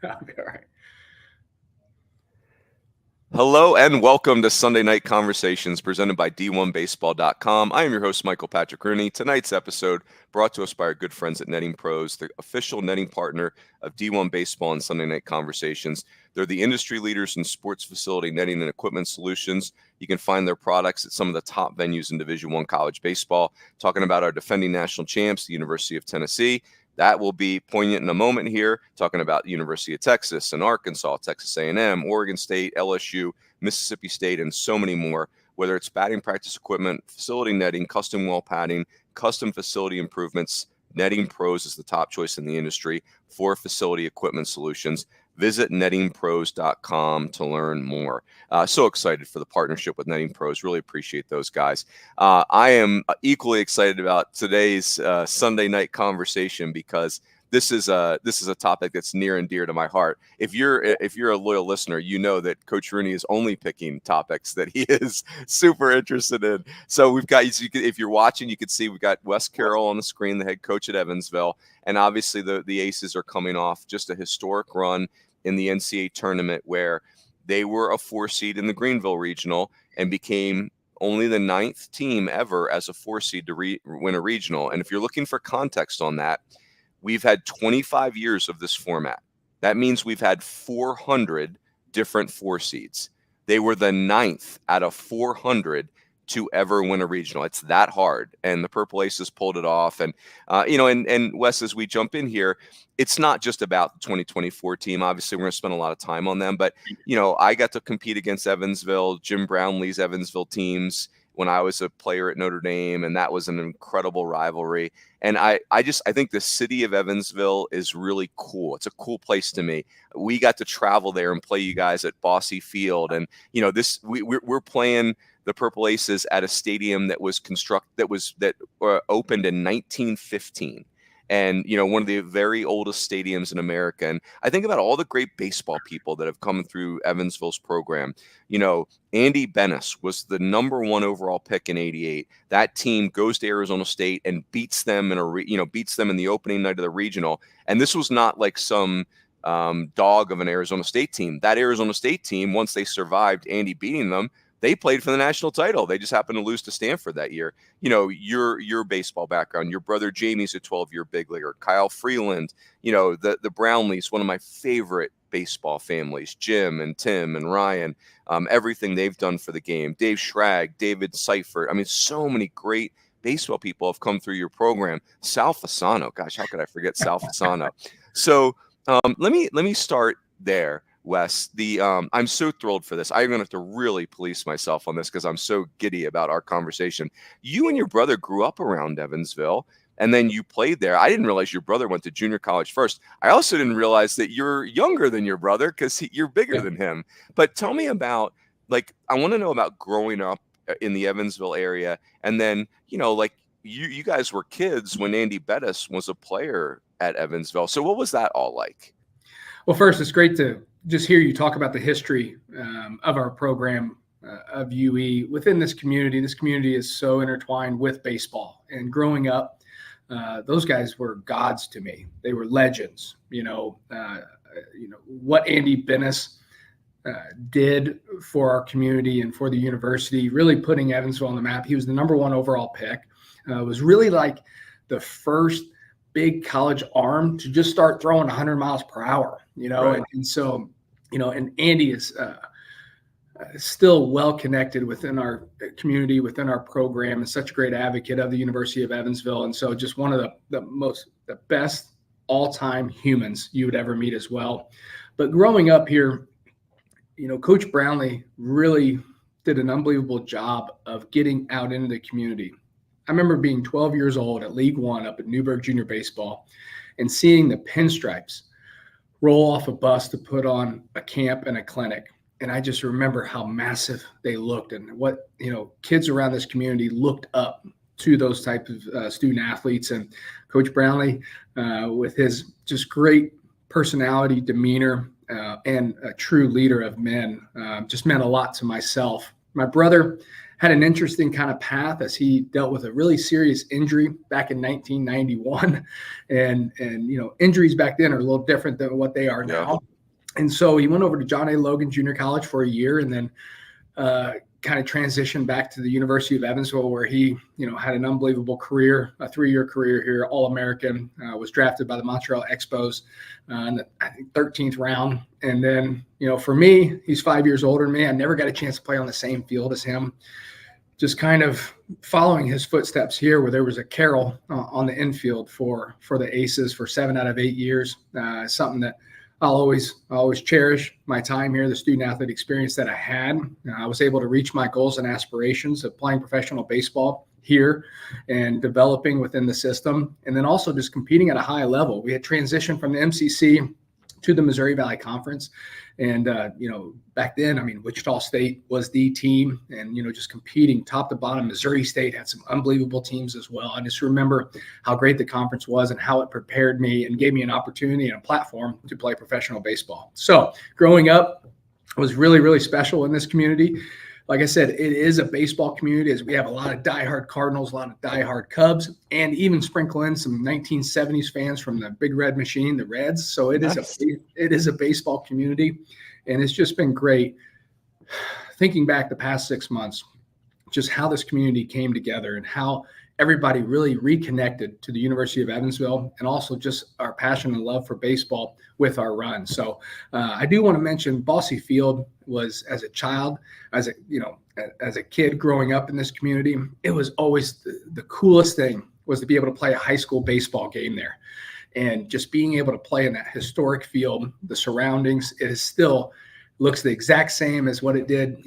Okay, all right. Hello and welcome to Sunday Night Conversations presented by D1Baseball.com. I am your host, Michael Patrick Rooney. Tonight's episode brought to us by our good friends at Netting Pros, the official netting partner of D1 Baseball and Sunday Night Conversations. They're the industry leaders in sports facility netting and equipment solutions. You can find their products at some of the top venues in Division I college baseball. Talking about our defending national champs, the University of Tennessee. That will be poignant in a moment here, talking about University of Texas and Arkansas, Texas A&M, Oregon State, LSU, Mississippi State, and so many more. Whether it's batting practice equipment, facility netting, custom wall padding, custom facility improvements, Netting Pros is the top choice in the industry for facility equipment solutions. Visit nettingpros.com to learn more. So excited for the partnership with Netting Pros. Really appreciate those guys. I am equally excited about today's Sunday night conversation because this is a topic that's near and dear to my heart. If you're a loyal listener, you know that Coach Rooney is only picking topics that he is super interested in. So we've got, if you're watching, you can see we've got Wes Carroll on the screen, the head coach at Evansville, and obviously the Aces are coming off just a historic run in the NCAA tournament where they were a 4 seed in the Greenville regional and became only the 9th team ever as a 4 seed to win a regional. And if you're looking for context on that, we've had 25 years of this format. That means we've had 400 different 4 seeds. They were the 9th out of 400 to ever win a regional. It's that hard. And the Purple Aces pulled it off. And, and Wes, as we jump in here, it's not just about the 2024 team. Obviously, we're going to spend a lot of time on them. But, I got to compete against Evansville, Jim Brownlee's Evansville teams when I was a player at Notre Dame, and that was an incredible rivalry. And I think the city of Evansville is really cool. It's a cool place to me. We got to travel there and play you guys at Bosse Field. And, we're playing the Purple Aces at a stadium that was opened in 1915. And, one of the very oldest stadiums in America. And I think about all the great baseball people that have come through Evansville's program. Andy Bennis was the number 1 overall pick in '88. That team goes to Arizona State and beats them in the opening night of the regional. And this was not like some dog of an Arizona State team. That Arizona State team, once they survived Andy beating them, they played for the national title. They just happened to lose to Stanford that year. Your baseball background, your brother Jamie's a 12-year big leaguer. Kyle Freeland, the Brownleys, one of my favorite baseball families, Jim and Tim and Ryan, everything they've done for the game. Dave Schrag, David Seifert. I mean, so many great baseball people have come through your program. Sal Fasano, gosh, how could I forget Sal Fasano? So let me start there. Wes, I'm so thrilled for this. I'm going to have to really police myself on this because I'm so giddy about our conversation. You and your brother grew up around Evansville, and then you played there. I didn't realize your brother went to junior college first. I also didn't realize that you're younger than your brother because you're bigger than him. But tell me about, I want to know about growing up in the Evansville area, and then, you guys were kids when Andy Bettis was a player at Evansville. So what was that all like? Well, first, it's great to just hear you talk about the history of our program of UE within this community. This community is so intertwined with baseball. And growing up, those guys were gods to me. They were legends. What Andy Bennis did for our community and for the university, really putting Evansville on the map. He was the number 1 overall pick. Was really like the first big college arm to just start throwing 100 miles per hour, right. And so, and Andy is still well connected within our community, within our program, and such a great advocate of the University of Evansville. And so just one of the best all-time humans you would ever meet as well. But growing up here, Coach Brownlee really did an unbelievable job of getting out into the community. I remember being 12 years old at League One up at Newburgh Junior Baseball and seeing the pinstripes roll off a bus to put on a camp and a clinic. And I just remember how massive they looked and what, kids around this community looked up to those types of student athletes. And Coach Brownlee, with his just great personality, demeanor, and a true leader of men, just meant a lot to myself. My brother had an interesting kind of path as he dealt with a really serious injury back in 1991. And injuries back then are a little different than what they are now. And so he went over to John A. Logan Junior College for a year, and then kind of transitioned back to the University of Evansville, where he, had an unbelievable career, a 3-year career here, All-American, was drafted by the Montreal Expos in the 13th round. And then, for me, he's 5 years older than me. I never got a chance to play on the same field as him. Just kind of following his footsteps here, where there was a Carroll on the infield for the Aces for 7 out of 8 years. Something that I'll always cherish my time here, the student athlete experience that I had. I was able to reach my goals and aspirations of playing professional baseball here and developing within the system, and then also just competing at a high level. We had transitioned from the MCC to the Missouri Valley Conference. And, back then, Wichita State was the team, and, just competing top to bottom. Missouri State had some unbelievable teams as well. I just remember how great the conference was and how it prepared me and gave me an opportunity and a platform to play professional baseball. So growing up was really, really special in this community. Like I said, it is a baseball community, as we have a lot of diehard Cardinals, a lot of diehard Cubs, and even sprinkle in some 1970s fans from the Big Red Machine, the Reds. So it is a baseball community, and it's just been great. Thinking back the past 6 months, just how this community came together and how everybody really reconnected to the University of Evansville, and also just our passion and love for baseball with our run. So I do want to mention Bosse Field was, as a child, as a kid growing up in this community, it was always the coolest thing was to be able to play a high school baseball game there. And just being able to play in that historic field, the surroundings, it is still looks the exact same as what it did,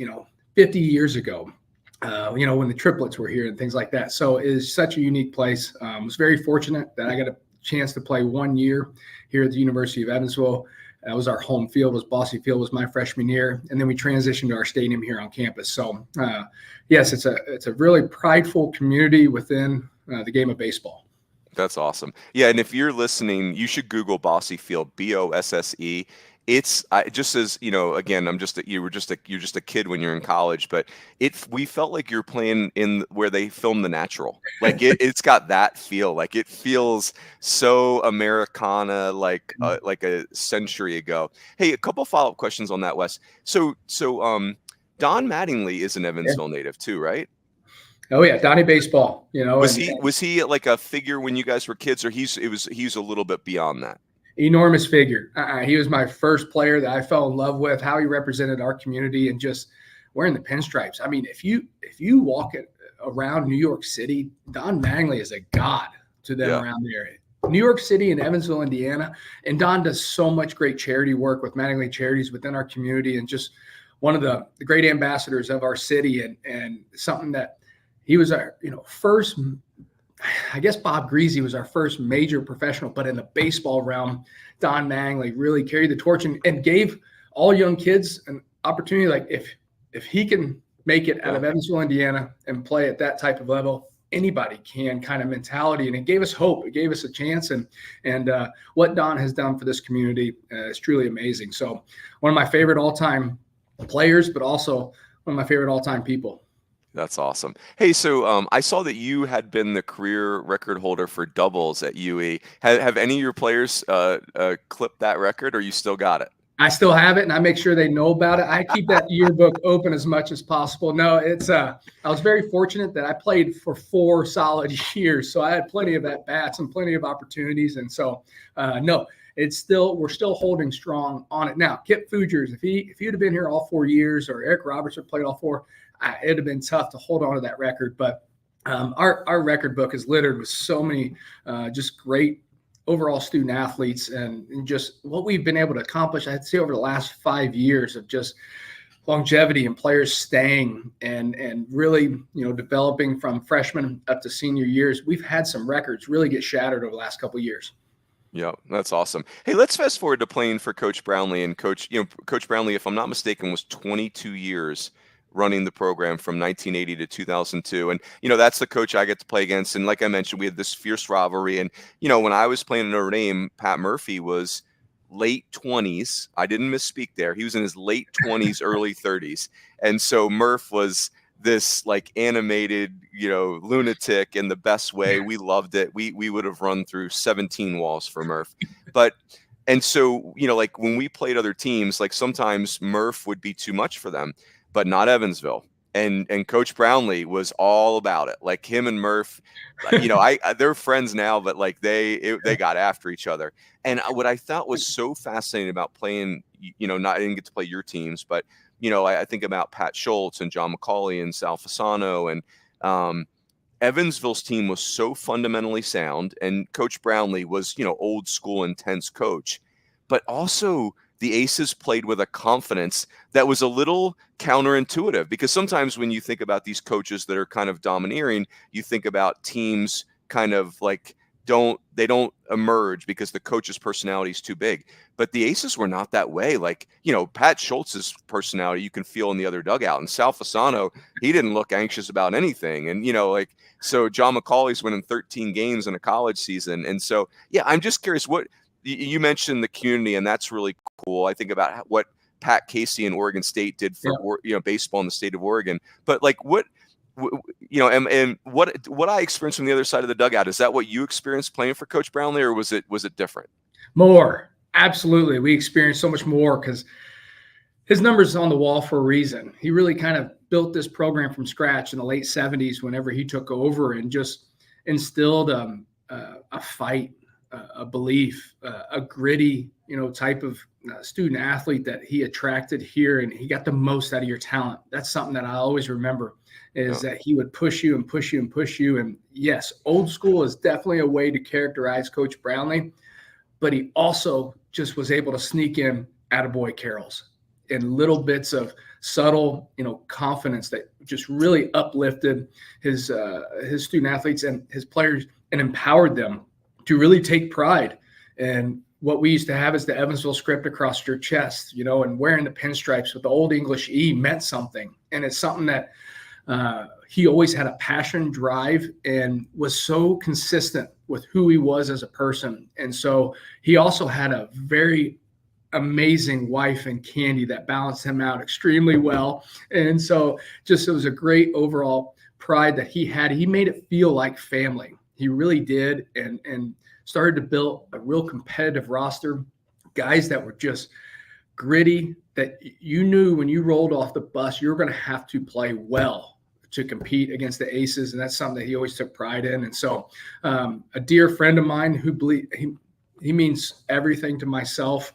50 years ago. When the triplets were here and things like that. So it is such a unique place. I was very fortunate that I got a chance to play 1 year here at the University of Evansville. That was our home field. Bosse Field was my freshman year, and then we transitioned to our stadium here on campus. So, yes, it's a really prideful community within the game of baseball. That's awesome. Yeah, and if you're listening, you should Google Bosse Field, BOSSE. It's just as again, you're just a kid when you're in college, but we felt like you're playing in where they filmed The Natural. Like it's got that feel. Like it feels so Americana, like a century ago. Hey, a couple follow-up questions on that, Wes. So Don Mattingly is an Evansville native too, right? Oh yeah, Donnie Baseball. Was he like a figure when you guys were kids, or he's a little bit beyond that? Enormous figure. He was my first player that I fell in love with, how he represented our community and just wearing the pinstripes. If you walk around New York City, Don Mattingly is a god to them around there. New York City and Evansville, Indiana. And Don does so much great charity work with Mattingly Charities within our community, and just one of the great ambassadors of our city, and something that he was our first. I guess Bob Greasy was our first major professional, but in the baseball realm, Don Mattingly really carried the torch and gave all young kids an opportunity. Like if he can make it out of Evansville, Indiana, and play at that type of level, anybody can, kind of mentality. And it gave us hope. It gave us a chance. And what Don has done for this community is truly amazing. So one of my favorite all-time players, but also one of my favorite all-time people. That's awesome. Hey, so I saw that you had been the career record holder for doubles at UE. Have any of your players clipped that record, or you still got it? I still have it, and I make sure they know about it. I keep that yearbook open as much as possible. No, it's I was very fortunate that I played for 4 solid years, so I had plenty of at-bats and plenty of opportunities. And so, no, we're still holding strong on it. Now, Kip Fougers, if he'd have been here all 4 years, or Eric Roberts had played all 4, it'd have been tough to hold on to that record. But our record book is littered with so many just great overall student athletes, and just what we've been able to accomplish, I'd say, over the last 5 years of just longevity and players staying and really, developing from freshman up to senior years. We've had some records really get shattered over the last couple of years. Yeah, that's awesome. Hey, let's fast forward to playing for Coach Brownley. And Coach Brownley, if I'm not mistaken, was 22 years running the program from 1980 to 2002. And, that's the coach I get to play against. And like I mentioned, we had this fierce rivalry. And, when I was playing in Notre Dame, Pat Murphy was late 20s. I didn't misspeak there. He was in his late 20s, early 30s. And so Murph was this like animated, lunatic in the best way. We loved it. We would have run through 17 walls for Murph. But And so, like when we played other teams, like sometimes Murph would be too much for them, but not Evansville. And Coach Brownlee was all about it. Like him and Murph, they're friends now, but like they got after each other. And what I thought was so fascinating about playing, I didn't get to play your teams, but I think about Pat Schultz and John McCauley and Sal Fasano, and Evansville's team was so fundamentally sound, and Coach Brownlee was, old school, intense coach, but also the Aces played with a confidence that was a little counterintuitive, because sometimes when you think about these coaches that are kind of domineering, you think about teams kind of like they don't emerge because the coach's personality is too big. But the Aces were not that way. Like, Pat Schultz's personality you can feel in the other dugout, and Sal Fasano, he didn't look anxious about anything. And, so John McCauley's winning 13 games in a college season. And so, yeah, I'm just curious, what you mentioned the community, and that's really cool. I think about what Pat Casey and Oregon State did for, baseball in the state of Oregon. But like and what I experienced from the other side of the dugout, is that what you experienced playing for Coach Brownlee, or was it different? More. Absolutely. We experienced so much more because his numbers on the wall for a reason. He really kind of built this program from scratch in the late 70s whenever he took over, and just instilled a fight, a belief, a gritty, type of student athlete that he attracted here, and he got the most out of your talent. That's something that I always remember, is that he would push you and push you and push you. And yes, old school is definitely a way to characterize Coach Brownlee, but he also just was able to sneak in attaboy Carrolls and little bits of subtle, confidence that just really uplifted his student athletes and his players, and empowered them to really take pride. And what we used to have is the Evansville script across your chest, and wearing the pinstripes with the old English E meant something. And it's something that he always had a passion, drive, and was so consistent with who he was as a person. And so he also had a very amazing wife and Candy that balanced him out extremely well. And so it was a great overall pride that he had. He made it feel like family. He really did. And started to build a real competitive roster, guys that were just gritty, that you knew when you rolled off the bus, you were going to have to play well to compete against the Aces. And that's something that he always took pride in. And so a dear friend of mine who he means everything to myself,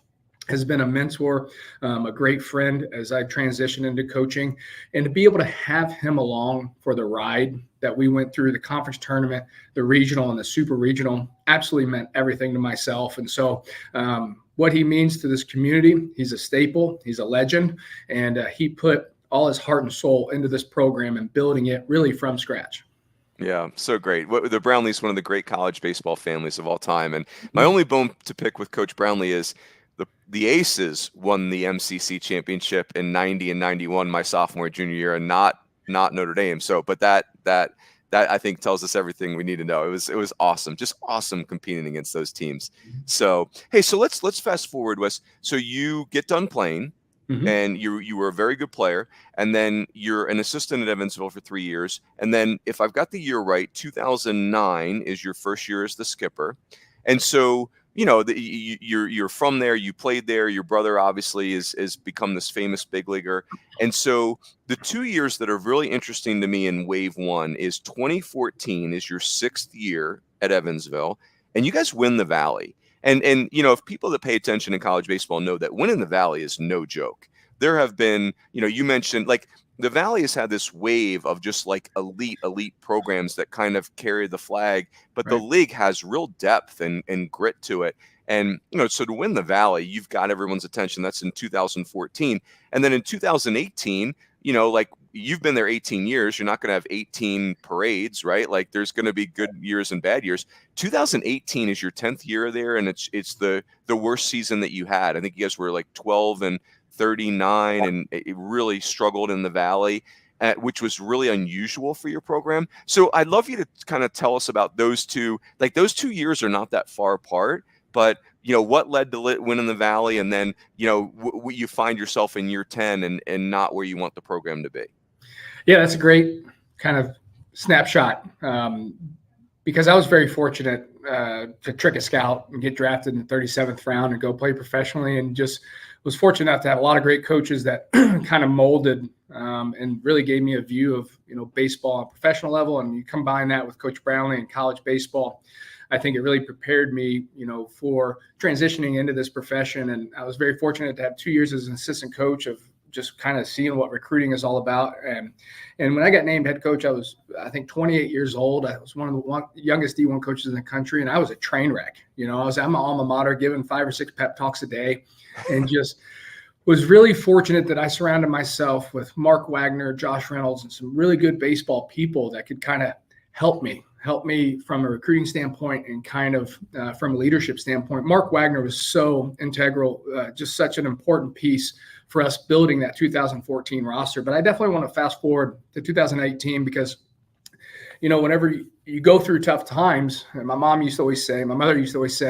has been a mentor, a great friend as I transition into coaching, and to be able to have him along for the ride that we went through, the conference tournament, the regional and the super regional, absolutely meant everything to myself. And so what he means to this community, he's a staple, he's a legend, and he put all his heart and soul into this program and building it really from scratch. Yeah, so great. The Brownlee's one of the great college baseball families of all time. And my only bone to pick with Coach Brownlee is the Aces won the MCC championship in 90 and 91, my sophomore junior year, and not Notre Dame. So, but that I think tells us everything we need to know. It was awesome, just awesome competing against those teams. So, hey, so let's fast forward, Wes. So you get done playing, and you were a very good player, and then you're an assistant at Evansville for 3 years, and then if I've got the year right, 2009 is your first year as the skipper, and so. You're from there, you played there, your brother obviously is become this famous big leaguer. And so the 2 years that are really interesting to me in wave one is 2014 is your 6th year at Evansville, and you guys win the Valley. And if people that pay attention in college baseball know that winning the Valley is no joke. There have been, you mentioned like the Valley has had this wave of just like elite programs that kind of carry the flag, but the league has real depth and grit to it. And, so to win the Valley, you've got everyone's attention. That's in 2014. And then in 2018, like you've been there 18 years, you're not going to have 18 parades, right? Like there's going to be good years and bad years. 2018 is your 10th year there. And it's the worst season that you had. I think you guys were like 12 and 39, and it really struggled in the Valley, which was really unusual for your program. So I'd love you to kind of tell us about those two. Like those 2 years are not that far apart, but what led to winning the Valley, and then you find yourself in year 10 and not where you want the program to be. Yeah, that's a great kind of snapshot, because I was very fortunate to trick a scout and get drafted in the 37th round and go play professionally, and just was fortunate enough to have a lot of great coaches that kind of molded and really gave me a view of, baseball on a professional level. And you combine that with Coach Brownley and college baseball, I think it really prepared me, for transitioning into this profession. And I was very fortunate to have 2 years as an assistant coach of just kind of seeing what recruiting is all about. And when I got named head coach, I think 28 years old. I was one of the youngest D1 coaches in the country, and I was a train wreck. I was at my alma mater giving 5 or 6 pep talks a day, and just was really fortunate that I surrounded myself with Mark Wagner, Josh Reynolds, and some really good baseball people that could kind of help me from a recruiting standpoint and kind of from a leadership standpoint. Mark Wagner was so integral, just such an important piece for us building that 2014 roster. But I definitely want to fast forward to 2018 because, whenever you go through tough times, and my mother used to always say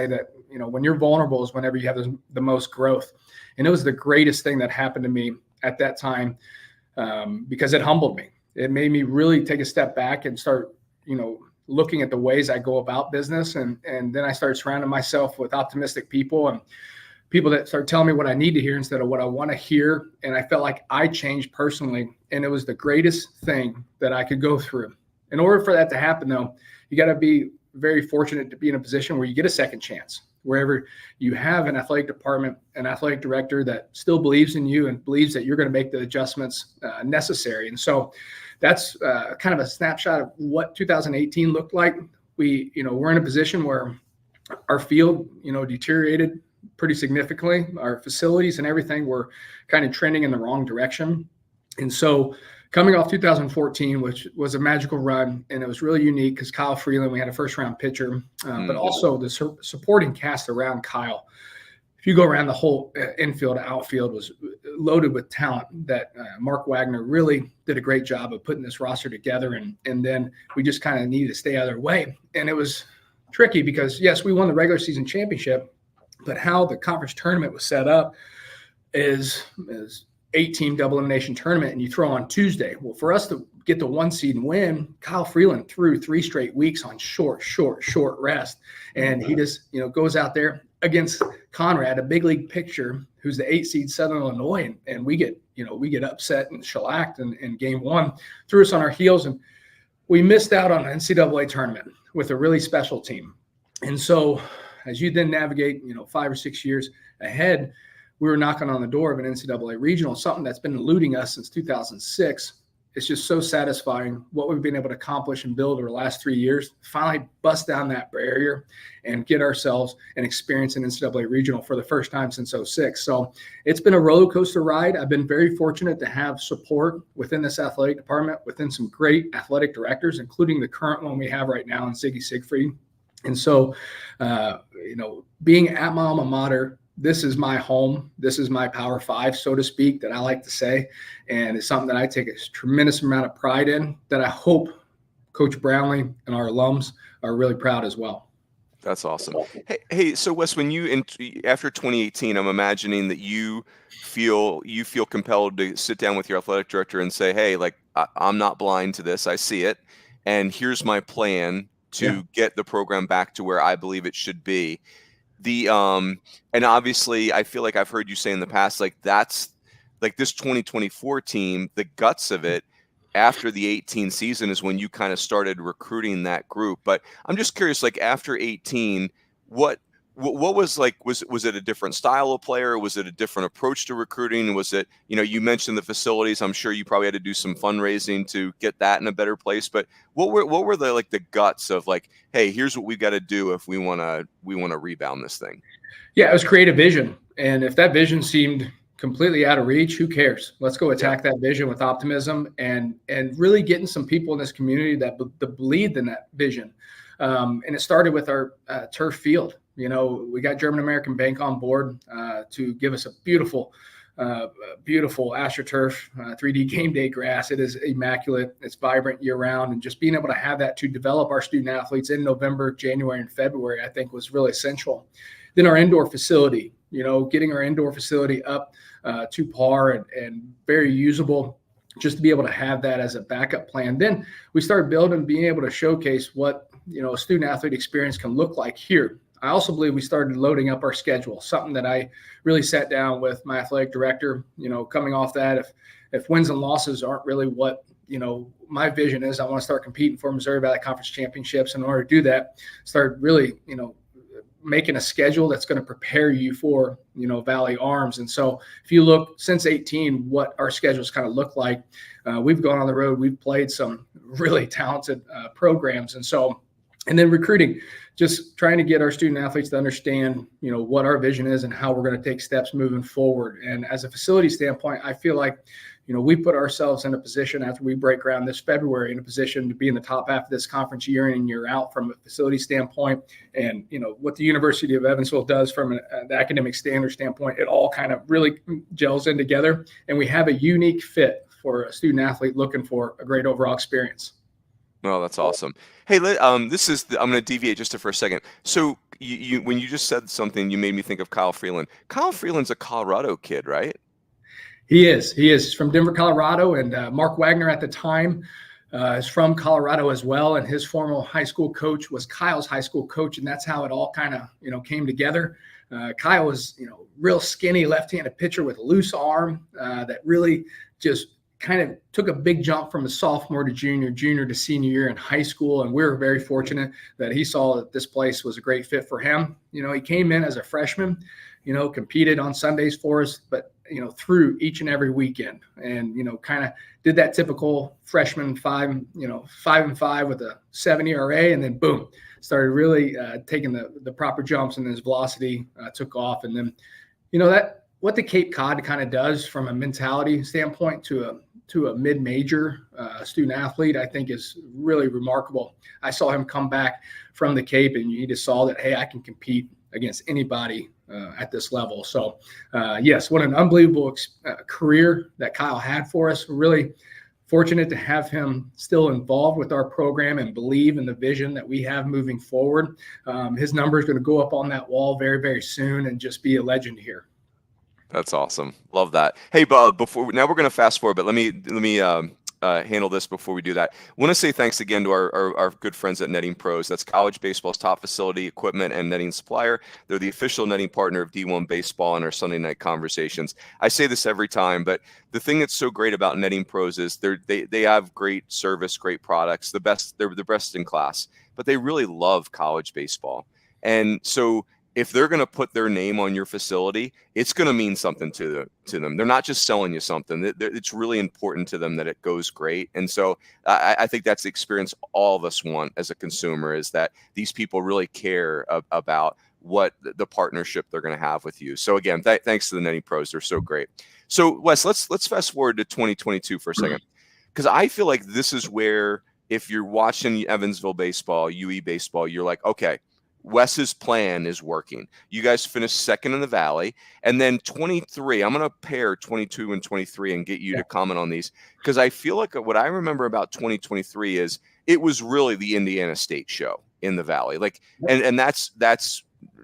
that, when you're vulnerable is whenever you have the most growth. And it was the greatest thing that happened to me at that time because it humbled me. It made me really take a step back and start, looking at the ways I go about business. And then I started surrounding myself with optimistic people and people that start telling me what I need to hear instead of what I want to hear. And I felt like I changed personally. And it was the greatest thing that I could go through. In order for that to happen, though, you got to be very fortunate to be in a position where you get a second chance, wherever you have an athletic department, an athletic director that still believes in you and believes that you're going to make the adjustments necessary. And so that's kind of a snapshot of what 2018 looked like. We're in a position where our field, deteriorated pretty significantly. Our facilities and everything were kind of trending in the wrong direction. And so coming off 2014, which was a magical run, and it was really unique because Kyle Freeland, we had a first-round pitcher, but also the supporting cast around Kyle. If you go around the whole infield, outfield was loaded with talent that Mark Wagner really did a great job of putting this roster together. And then we just kind of needed to stay out of their way. And it was tricky because, yes, we won the regular season championship, but how the conference tournament was set up is 8-team double elimination tournament, and you throw on Tuesday. Well, for us to get the 1 seed and win, Kyle Freeland threw 3 straight weeks on short rest. And he just, goes out there against Conrad, a big league pitcher who's the 8 seed Southern Illinois. And we get upset and shellacked in game 1, threw us on our heels. And we missed out on an NCAA tournament with a really special team. And so as you then navigate, 5 or 6 years ahead, we were knocking on the door of an NCAA regional, something that's been eluding us since 2006. It's just so satisfying what we've been able to accomplish and build over the last 3 years, finally bust down that barrier and get ourselves an experience in NCAA regional for the first time since 2006. So it's been a roller coaster ride. I've been very fortunate to have support within this athletic department, within some great athletic directors, including the current one we have right now in Ziggy Siegfried. And so, being at my alma mater, this is my home. This is my Power 5, so to speak, that I like to say. And it's something that I take a tremendous amount of pride in, that I hope Coach Brownley and our alums are really proud as well. That's awesome. Hey, so Wes, when after 2018, I'm imagining that you feel compelled to sit down with your athletic director and say, hey, like, I'm not blind to this. I see it. And here's my plan to get the program back to where I believe it should be. And obviously I feel like I've heard you say in the past, like, that's like this 2024 team, the guts of it after the 18 season is when you kind of started recruiting that group. But I'm just curious, like, after 18, what was like, was it a different style of player? Was it a different approach to recruiting? Was it, you mentioned the facilities. I'm sure you probably had to do some fundraising to get that in a better place. But what were the guts of, like, hey, here's what we've got to do if we want to rebound this thing? Yeah, it was create a vision. And if that vision seemed completely out of reach, who cares? Let's go attack that vision with optimism and really getting some people in this community that believed in that vision. And it started with our turf field. We got German American Bank on board to give us a beautiful AstroTurf 3D game day grass. It is immaculate. It's vibrant year round. And just being able to have that to develop our student athletes in November, January, and February, I think was really essential. Then our indoor facility, getting our indoor facility up to par and very usable, just to be able to have that as a backup plan. Then we started building, being able to showcase what a student athlete experience can look like here. I also believe we started loading up our schedule, something that I really sat down with my athletic director, coming off that. If wins and losses aren't really what, my vision is, I want to start competing for Missouri Valley Conference championships. In order to do that, start really, making a schedule that's going to prepare you for, Valley Arms. And so if you look since 18, what our schedules kind of look like, we've gone on the road, we've played some really talented programs. And then recruiting, just trying to get our student athletes to understand, what our vision is and how we're going to take steps moving forward. And as a facility standpoint, I feel like, we put ourselves in a position after we break ground this February in a position to be in the top half of this conference year in and year out from a facility standpoint. And, what the University of Evansville does from the academic standard standpoint, it all kind of really gels in together. And we have a unique fit for a student athlete looking for a great overall experience. Oh, that's awesome. Hey, I'm going to deviate just for a second. So when you just said something, you made me think of Kyle Freeland. Kyle Freeland's a Colorado kid, right? He is. He's from Denver, Colorado, and Mark Wagner at the time is from Colorado as well. And his former high school coach was Kyle's high school coach, and that's how it all kind of, came together. Kyle was, real skinny left-handed pitcher with a loose arm that really just kind of took a big jump from a sophomore to junior to senior year in high school. And we were very fortunate that he saw that this place was a great fit for him. He came in as a freshman, competed on Sundays for us, but, through each and every weekend and, kind of did that typical freshman 5-5 with a 7 ERA. And then boom, started really taking the proper jumps, and his velocity took off. And then, that what the Cape Cod kind of does from a mentality standpoint to a mid-major student athlete, I think is really remarkable. I saw him come back from the Cape, and you just saw that, hey, I can compete against anybody at this level. So, yes, what an unbelievable career that Kyle had for us. Really fortunate to have him still involved with our program and believe in the vision that we have moving forward. His number is going to go up on that wall very, very soon and just be a legend here. That's awesome. Love that. Hey, Bob, now we're going to fast forward, but let me handle this before we do that. I want to say thanks again to our good friends at Netting Pros. That's college baseball's top facility, equipment, and netting supplier. They're the official netting partner of D1 Baseball and our Sunday Night Conversations. I say this every time, but the thing that's so great about Netting Pros is they have great service, great products, they're the best in class, but they really love college baseball. And so if they're going to put their name on your facility, it's going to mean something to them. They're not just selling you something. It's really important to them that it goes great. And so I think that's the experience all of us want as a consumer, is that these people really care about what the partnership they're going to have with you. So again, thanks to the Netting Pros. They're so great. So Wes, let's fast forward to 2022 for a second, because I feel like this is where, if you're watching Evansville baseball, UE baseball, you're like, okay, Wes's plan is working. You guys finished second in the Valley. And then 23, I'm going to pair 22 and 23 and get you to comment on these, because I feel like what I remember about 2023 is it was really the Indiana State show in the Valley. And that's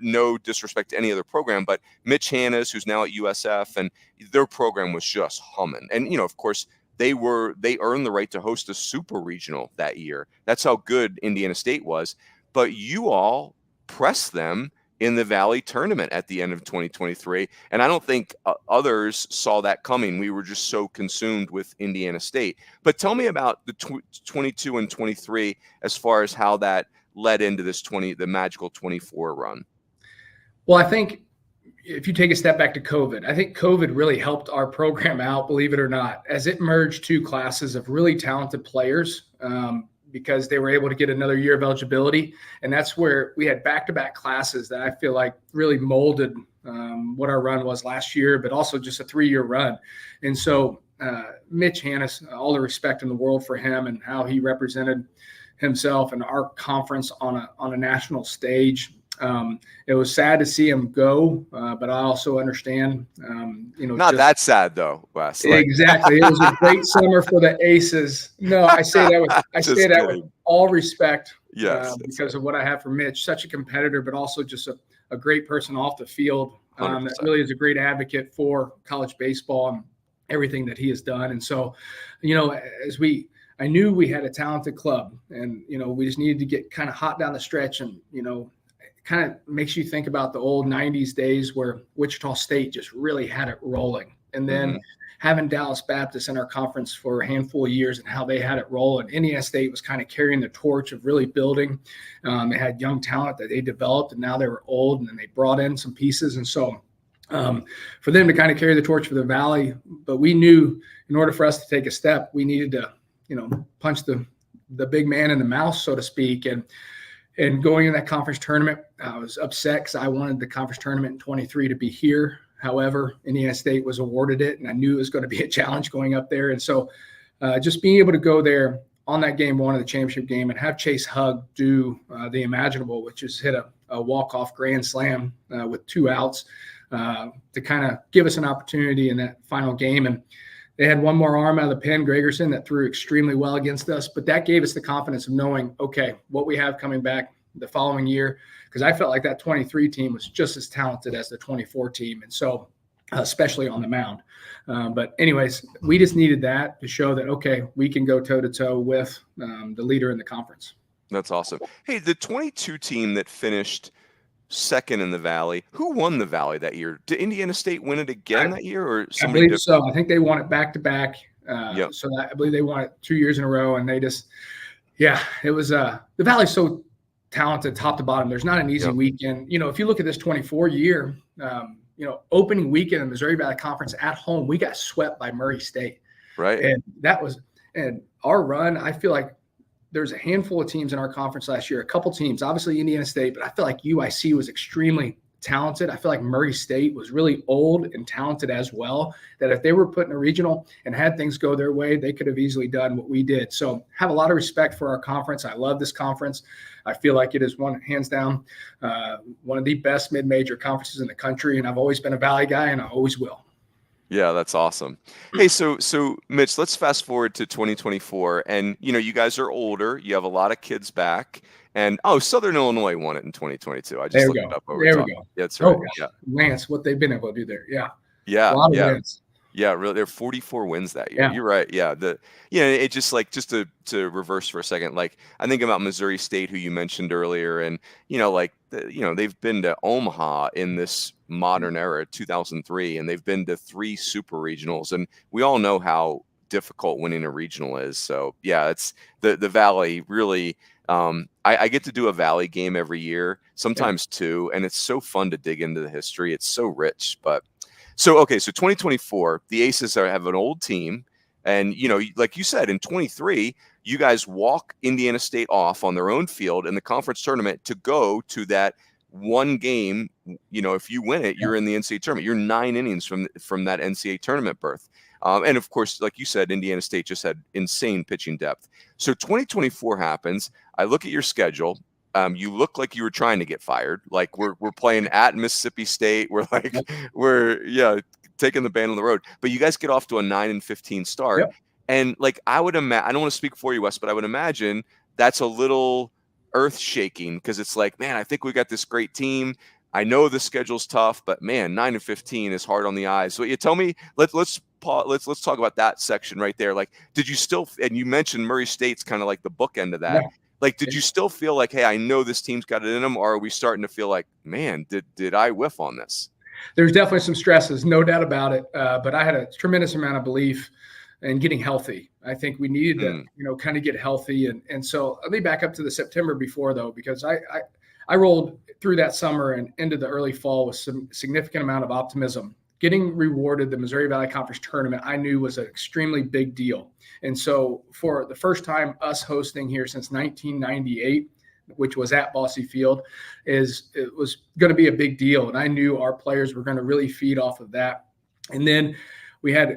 no disrespect to any other program, but Mitch Hanna's, who's now at USF, and their program was just humming. And, of course, they earned the right to host a super regional that year. That's how good Indiana State was. But you all pressed them in the Valley tournament at the end of 2023. And I don't think others saw that coming. We were just so consumed with Indiana State. But tell me about the 22 and 23 as far as how that led into this the magical 24 run. Well, I think if you take a step back to COVID, I think COVID really helped our program out, believe it or not, as it merged two classes of really talented players, because they were able to get another year of eligibility. And that's where we had back-to-back classes that I feel like really molded what our run was last year, but also just a 3-year run. And so Mitch Hannas, all the respect in the world for him and how he represented himself and our conference on a national stage. It was sad to see him go, but I also understand, not that sad though, Wes. Exactly. It was a great summer for the Aces. No, I say that with all respect, because of what I have for Mitch, such a competitor, but also just a great person off the field that really is a great advocate for college baseball and everything that he has done. And so, as I knew we had a talented club, and, we just needed to get kind of hot down the stretch. And, kind of makes you think about the old 90s days where Wichita State just really had it rolling. And then having Dallas Baptist in our conference for a handful of years and how they had it roll. And Indiana State was kind of carrying the torch of really building. They had young talent that they developed, and now they were old, and then they brought in some pieces. And so for them to kind of carry the torch for the Valley, but we knew in order for us to take a step, we needed to, punch the big man in the mouth, so to speak. And going in that conference tournament, I was upset because I wanted the conference tournament in 23 to be here. However, Indiana State was awarded it, and I knew it was going to be a challenge going up there. And so just being able to go there on that game one of the championship game and have Chase Hugg do the imaginable, which is hit a walk-off grand slam with 2 outs to kind of give us an opportunity in that final game. And they had one more arm out of the pen, Gregerson, that threw extremely well against us. But that gave us the confidence of knowing, okay, what we have coming back the following year, because I felt like that 23 team was just as talented as the 24 team. And so, especially on the mound. But anyways, we just needed that to show that, okay, we can go toe-to-toe with the leader in the conference. That's awesome. Hey, the 22 team that finished second in the Valley, who won the Valley that year? Did Indiana State win it again that year, or somebody? I believe so. I think they won it back-to-back. Yep. So I believe they won it 2 years in a row, and they just, it was the Valley's so talented top to bottom. There's not an easy weekend. If you look at this 24 year, opening weekend in the Missouri Valley Conference at home, we got swept by Murray State. Right. And our run, I feel like there's a handful of teams in our conference last year, a couple teams, obviously Indiana State, but I feel like UIC was extremely talented. I feel like Murray State was really old and talented as well, that if they were put in a regional and had things go their way, they could have easily done what we did. So have a lot of respect for our conference. I love this conference. I feel like it is hands down, one of the best mid-major conferences in the country. And I've always been a Valley guy, and I always will. Yeah, that's awesome. Hey, so Mitch, let's fast forward to 2024, and you guys are older. You have a lot of kids back, and Southern Illinois won it in 2022. I just looked it up over there. Top. We go. Yeah, that's right. Yeah, Lance, what they've been able to do there. Yeah, a lot of wins. Yeah, really, there are 44 wins that year. Yeah. You're right. Yeah, it just to reverse for a second. Like I think about Missouri State, who you mentioned earlier, and they've been to Omaha in this modern era, 2003, and they've been to 3 super regionals, and we all know how difficult winning a regional is. So yeah, it's the Valley really. I get to do a Valley game every year, sometimes 2, and it's so fun to dig into the history. It's so rich, but. So 2024, the Aces have an old team, and like you said, in 23, you guys walk Indiana State off on their own field in the conference tournament to go to that one game. If you win it, you're in the NCAA tournament. You're 9 innings from that NCAA tournament berth, and of course, like you said, Indiana State just had insane pitching depth. So 2024 happens. I look at your schedule. You look like you were trying to get fired. Like we're playing at Mississippi State. We're taking the band on the road. But you guys get off to a 9-15 start. Yep. And like I would imagine, I don't want to speak for you, Wes, but I would imagine that's a little earth shaking because it's like, man, I think we got this great team. I know the schedule's tough, but man, 9-15 is hard on the eyes. So you tell me, let's talk about that section right there. Like, did you still? And you mentioned Murray State's kind of like the bookend of that. Yeah. Like, did you still feel like, hey, I know this team's got it in them, or are we starting to feel like, man, did I whiff on this? There's definitely some stresses, no doubt about it. But I had a tremendous amount of belief in getting healthy. I think we needed to, kind of get healthy. And so let me back up to the September before, though, because I rolled through that summer and into the early fall with some significant amount of optimism. Getting rewarded the Missouri Valley Conference Tournament, I knew was an extremely big deal. And so for the first time, us hosting here since 1998, which was at Bosse Field, it was going to be a big deal. And I knew our players were going to really feed off of that. And then we had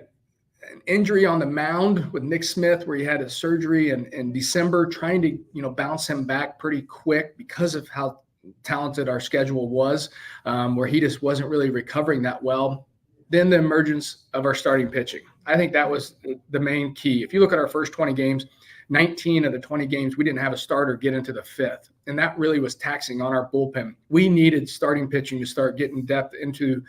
an injury on the mound with Nick Smith, where he had a surgery in December, trying to, bounce him back pretty quick because of how talented our schedule was, where he just wasn't really recovering that well. Then the emergence of our starting pitching. I think that was the main key. If you look at our first 20 games, 19 of the 20 games, we didn't have a starter get into the 5th. And that really was taxing on our bullpen. We needed starting pitching to start getting depth into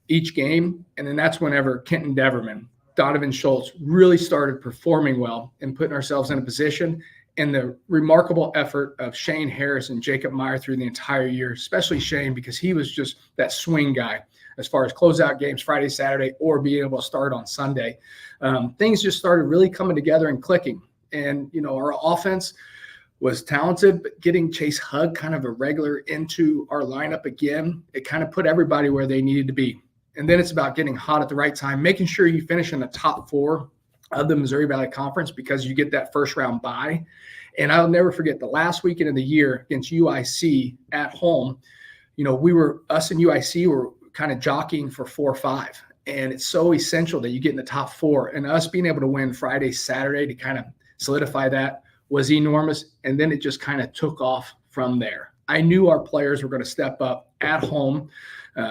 each game. And then that's whenever Kenton Deverman Donovan Schultz really started performing well and putting ourselves in a position, and the remarkable effort of Shane Harris and Jacob Meyer through the entire year, especially Shane, because he was just that swing guy as far as closeout games Friday, Saturday, or being able to start on Sunday. Things just started really coming together and clicking. And, our offense was talented, but getting Chase Hugg kind of a regular into our lineup again, it kind of put everybody where they needed to be. And then it's about getting hot at the right time, making sure you finish in the top 4 of the Missouri Valley Conference because you get that first round bye. And I'll never forget the last weekend of the year against UIC at home. Us and UIC were kind of jockeying for 4-5. And it's so essential that you get in the top 4. And us being able to win Friday, Saturday to kind of solidify that was enormous. And then it just kind of took off from there. I knew our players were going to step up at home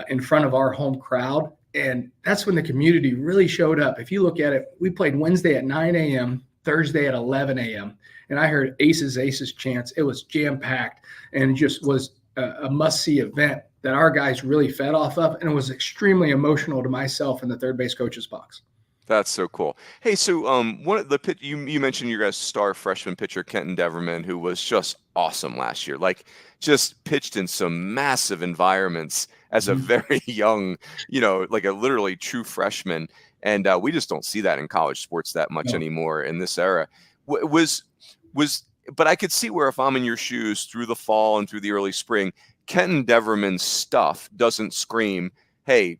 in front of our home crowd. And that's when the community really showed up. If you look at it, we played Wednesday at 9 a.m., Thursday at 11 a.m. And I heard Aces chants. It was jam-packed and just was a must-see event that our guys really fed off of. And it was extremely emotional to myself in the third base coach's box. That's so cool. Hey, so one of the you mentioned your guys' star freshman pitcher, Kenton Deverman, who was just awesome last year. Like, just pitched in some massive environments as a very young, like a literally true freshman. And we just don't see that in college sports that much anymore in this era. But I could see where if I'm in your shoes through the fall and through the early spring, Kenton Deverman's stuff doesn't scream, hey,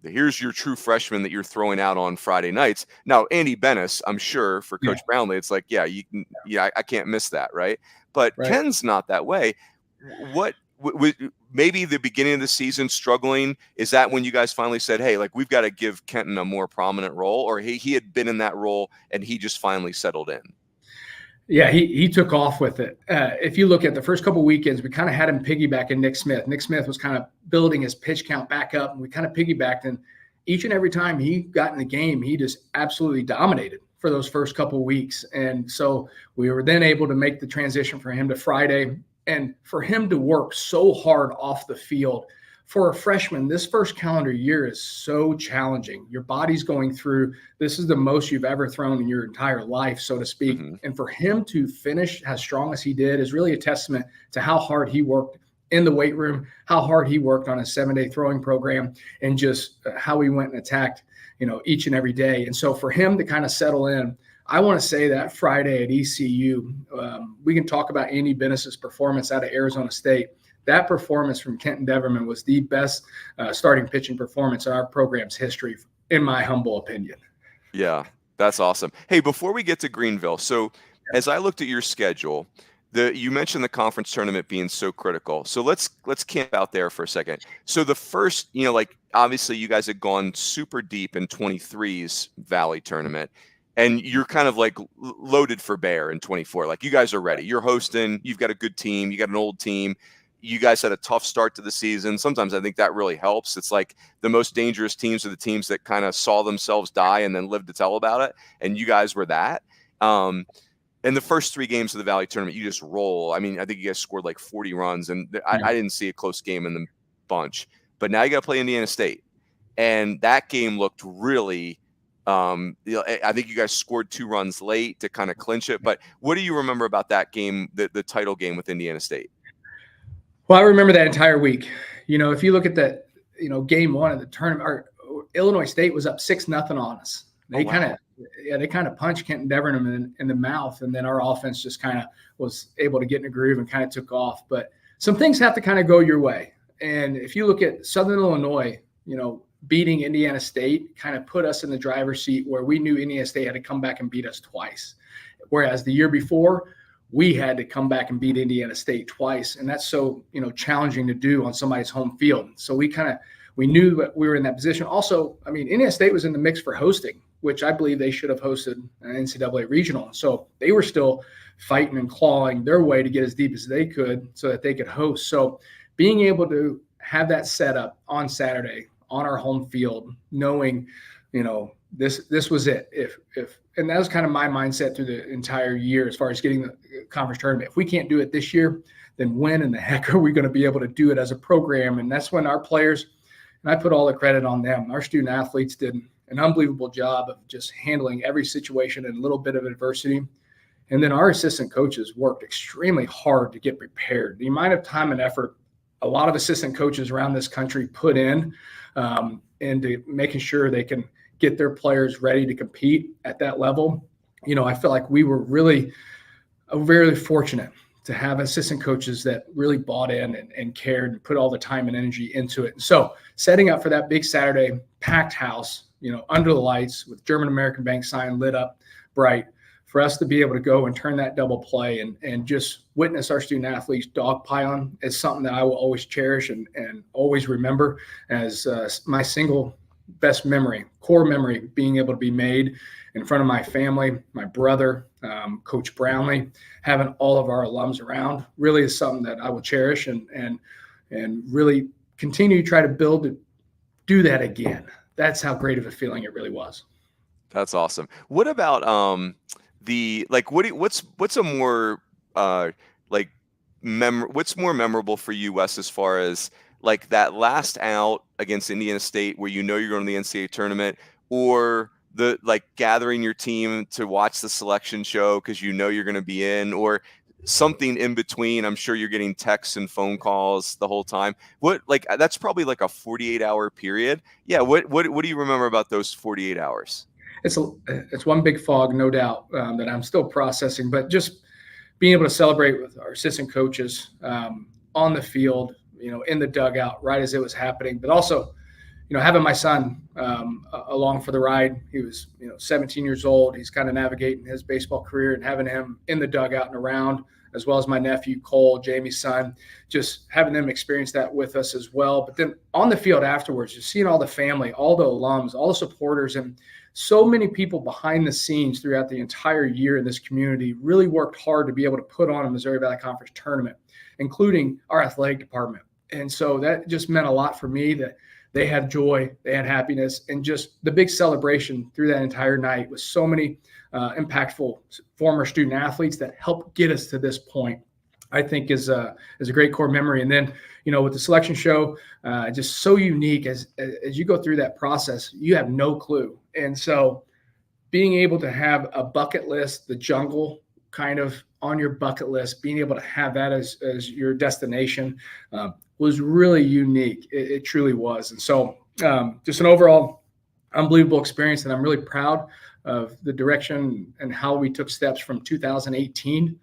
here's your true freshman that you're throwing out on Friday nights. Now, Andy Bennis, I'm sure for Coach Brownley, it's like, I can't miss that, right? But Ken's not that way. What maybe the beginning of the season struggling, is that when you guys finally said, hey, like, we've got to give Kenton a more prominent role, or he had been in that role and he just finally settled in? Yeah, he took off with it. If you look at the first couple of weekends, we kind of had him piggybacking Nick Smith. Nick Smith was kind of building his pitch count back up, and we kind of piggybacked. And each and every time he got in the game, he just absolutely dominated for those first couple of weeks. And so we were then able to make the transition for him to Friday, and for him to work so hard off the field. For a freshman, this first calendar year is so challenging. Your body's going through, this is the most you've ever thrown in your entire life, so to speak. Mm-hmm. And for him to finish as strong as he did is really a testament to how hard he worked in the weight room, how hard he worked on a 7-day throwing program, and just how he went and attacked, each and every day. And so for him to kind of settle in, I want to say that Friday at ECU, we can talk about Andy Bennis's performance out of Arizona State. That performance from Kenton Deverman was the best starting pitching performance in our program's history, in my humble opinion. Yeah, that's awesome. Hey, before we get to Greenville, so as I looked at your schedule, you mentioned the conference tournament being so critical. So let's camp out there for a second. So the first, obviously you guys had gone super deep in 23's Valley tournament, and you're kind of like loaded for bear in 24. Like, you guys are ready. You're hosting. You've got a good team. You got an old team. You guys had a tough start to the season. Sometimes I think that really helps. It's like the most dangerous teams are the teams that kind of saw themselves die and then lived to tell about it. And you guys were that. In the first 3 games of the Valley tournament, you just roll. I mean, I think you guys scored like 40 runs, and I didn't see a close game in the bunch. But now you got to play Indiana State. And that game looked really I think you guys scored 2 runs late to kind of clinch it. But what do you remember about that game, the title game with Indiana State? Well, I remember that entire week. If you look at that, game 1 of the tournament, Illinois State was up 6-0 on us. They kind of punched Kenton Deverman in the mouth, and then our offense just kind of was able to get in a groove and kind of took off. But some things have to kind of go your way. And if you look at Southern Illinois, beating Indiana State kind of put us in the driver's seat, where we knew Indiana State had to come back and beat us twice. Whereas the year before, we had to come back and beat Indiana State twice. And that's so, challenging to do on somebody's home field. So we knew that we were in that position. Also, Indiana State was in the mix for hosting, which I believe they should have hosted an NCAA regional. So they were still fighting and clawing their way to get as deep as they could so that they could host. So being able to have that set up on Saturday on our home field, knowing, this was it. And that was kind of my mindset through the entire year as far as getting the conference tournament. If we can't do it this year, then when in the heck are we going to be able to do it as a program? And that's when our players, and I put all the credit on them, our student athletes did an unbelievable job of just handling every situation and a little bit of adversity. And then our assistant coaches worked extremely hard to get prepared. The amount of time and effort a lot of assistant coaches around this country put in into making sure they can get their players ready to compete at that level. I feel like we were really very fortunate to have assistant coaches that really bought in and cared and put all the time and energy into it. And so setting up for that big Saturday, packed house, under the lights with German American Bank sign lit up bright, for us to be able to go and turn that double play and just witness our student athletes dogpiling is something that I will always cherish and always remember as my single best memory, core memory, being able to be made in front of my family, my brother, Coach Brownley, having all of our alums around really is something that I will cherish and really continue to try to do that again. That's how great of a feeling it really was. That's awesome. What about what's a more what's more memorable for you, Wes, as far as like that last out against Indiana State where you're going to the NCAA tournament, or the gathering your team to watch the selection show because you're going to be in, or something in between? I'm sure you're getting texts and phone calls the whole time. That's probably like a 48-hour period. Yeah. What do you remember about those 48 hours? It's one big fog, no doubt, that I'm still processing, but just being able to celebrate with our assistant coaches on the field, in the dugout right as it was happening, but also, having my son along for the ride. He was, 17 years old. He's kind of navigating his baseball career, and having him in the dugout and around, as well as my nephew, Cole, Jamie's son, just having them experience that with us as well. But then on the field afterwards, just seeing all the family, all the alums, all the supporters, and so many people behind the scenes throughout the entire year in this community really worked hard to be able to put on a Missouri Valley Conference tournament, including our athletic department. And so that just meant a lot for me, that they had joy, they had happiness, and just the big celebration through that entire night with so many impactful former student athletes that helped get us to this point, I think is a great core memory. And then, with the selection show, just so unique as you go through that process, you have no clue. And so being able to have a bucket list, the jungle kind of on your bucket list, being able to have that as your destination was really unique. It truly was. And so just an overall unbelievable experience. And I'm really proud of the direction and how we took steps from 2018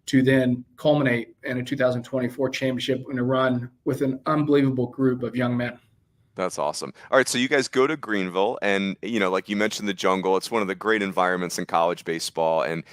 to then culminate in a 2024 championship and a run with an unbelievable group of young men. That's awesome. All right, so you guys go to Greenville, and like you mentioned, the jungle. It's one of the great environments in college baseball, and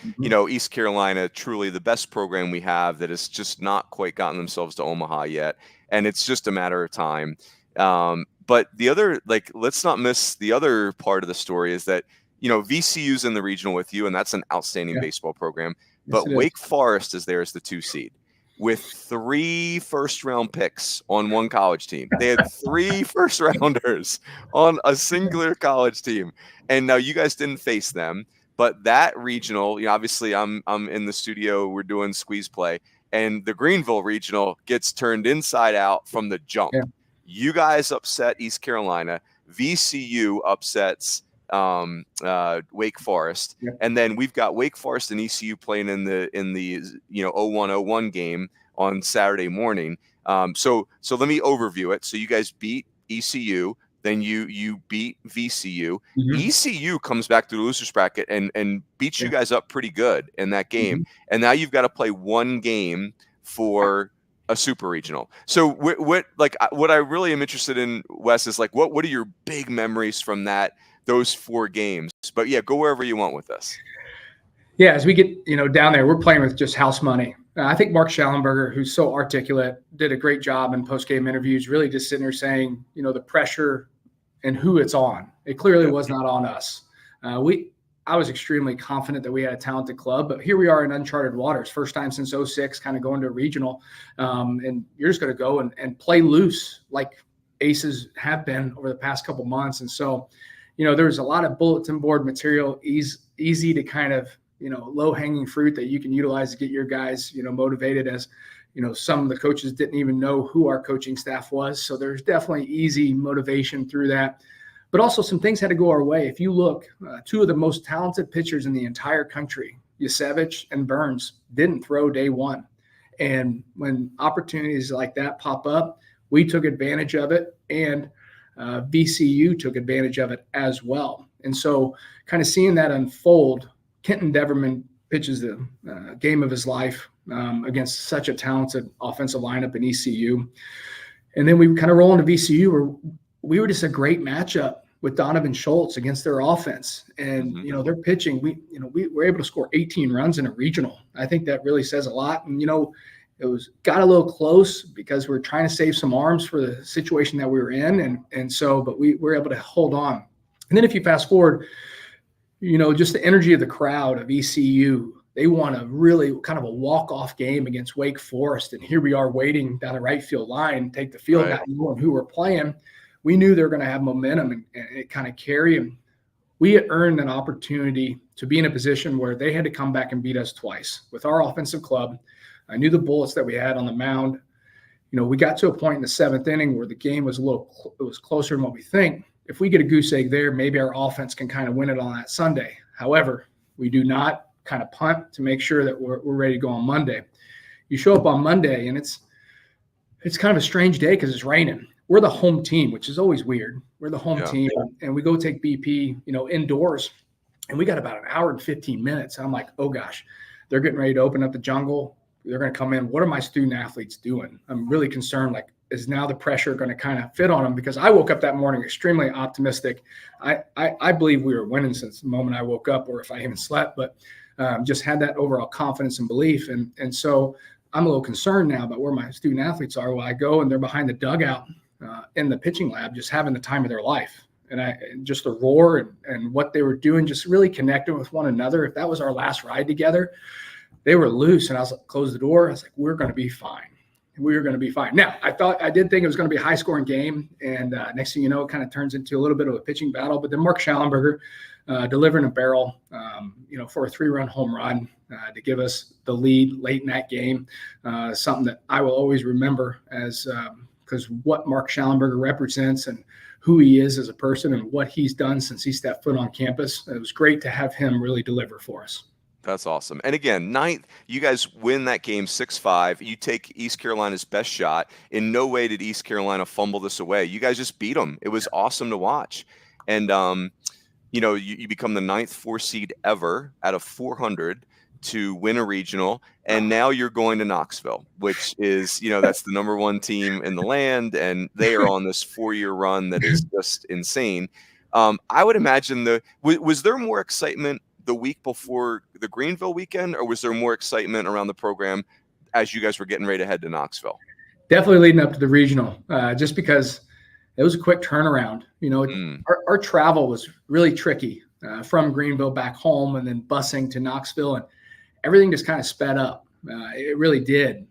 East Carolina, truly the best program we have that has just not quite gotten themselves to Omaha yet, and it's just a matter of time. But the other, let's not miss the other part of the story is that VCU's in the regional with you, and that's an outstanding baseball program. But Yes, Wake Forest is there as the 2 seed. With 3 first-round picks on one college team. They had 3 first-rounders on a singular college team. And now you guys didn't face them, but that regional, obviously I'm in the studio, we're doing squeeze play, and the Greenville regional gets turned inside out from the jump. Yeah. You guys upset East Carolina. VCU upsets Wake Forest, and then we've got Wake Forest and ECU playing in the 01-01 game on Saturday morning. So let me overview it. So you guys beat ECU, then you beat VCU. ECU comes back to the losers bracket and beats you guys up pretty good in that game, and now you've got to play one game for a super regional. So what I really am interested in, Wes, is what are your big memories from those 4 games? But yeah, go wherever you want with this. Yeah, as we get down there, we're playing with just house money. I think Mark Schallenberger, who's so articulate, did a great job in post-game interviews, really just sitting there saying, the pressure and who it's on. It clearly was not on us. I was extremely confident that we had a talented club, but here we are in uncharted waters, first time since 06, kind of going to a regional, and you're just going to go and play loose like aces have been over the past couple months. And so there's a lot of bulletin board material, easy to kind of, low-hanging fruit that you can utilize to get your guys, motivated, as, some of the coaches didn't even know who our coaching staff was. So there's definitely easy motivation through that. But also some things had to go our way. If you look, two of the most talented pitchers in the entire country, Yasevich and Burns, didn't throw day one. And when opportunities like that pop up, we took advantage of it, and VCU took advantage of it as well. And so kind of seeing that unfold, Kenton Deverman pitches the game of his life against such a talented offensive lineup in ECU. And then we kind of roll into VCU, where we were just a great matchup with Donovan Schultz against their offense. And, their pitching, we were able to score 18 runs in a regional. I think that really says a lot. And, it got a little close because we're trying to save some arms for the situation that we were in. But we were able to hold on. And then if you fast forward, just the energy of the crowd of ECU, they won a really kind of a walk-off game against Wake Forest. And here we are waiting down the right field line, take the field, not knowing who we're playing. We knew they were going to have momentum and it kind of carry. And we had earned an opportunity to be in a position where they had to come back and beat us twice with our offensive club. I knew the bullets that we had on the mound. We got to a point in the seventh inning where the game was it was closer than what we think. If we get a goose egg there, maybe our offense can kind of win it on that Sunday. However, we do not kind of punt to make sure that we're ready to go on Monday. You show up on Monday, and it's kind of a strange day because it's raining. We're the home team, which is always weird. We're the home team, and we go take BP, indoors, and we got about an hour and 15 minutes. And I'm like, oh gosh, they're getting ready to open up the jungle. They're going to come in. What are my student athletes doing? I'm really concerned. Like, is now the pressure going to kind of fit on them? Because I woke up that morning extremely optimistic. I believe we were winning since the moment I woke up, or if I even slept, but just had that overall confidence and belief. And so I'm a little concerned now about where my student athletes are. Well, I go and they're behind the dugout in the pitching lab, just having the time of their life. And just the roar and what they were doing, just really connecting with one another. If that was our last ride together, they were loose. And I was like, close the door. I was like, we're going to be fine. We were going to be fine. Now, I did think it was going to be a high-scoring game, and next thing you know, it kind of turns into a little bit of a pitching battle. But then Mark Schallenberger delivering a barrel, for a 3-run home run to give us the lead late in that game, something that I will always remember as because what Mark Schallenberger represents and who he is as a person and what he's done since he stepped foot on campus. It was great to have him really deliver for us. That's awesome. And again, ninth, you guys win that game 6-5. You take East Carolina's best shot. In no way did East Carolina fumble this away. You guys just beat them. It was awesome to watch. And, you become the 9th 4 seed ever out of 400 to win a regional. And now you're going to Knoxville, which is, that's the number 1 team in the land. And they are on this 4-year run that is just insane. I would imagine was there more excitement the week before the Greenville weekend, or was there more excitement around the program as you guys were getting ready to head to Knoxville? Definitely leading up to the regional, just because it was a quick turnaround. Our travel was really tricky from Greenville back home and then busing to Knoxville, and everything just kind of sped up. It really did,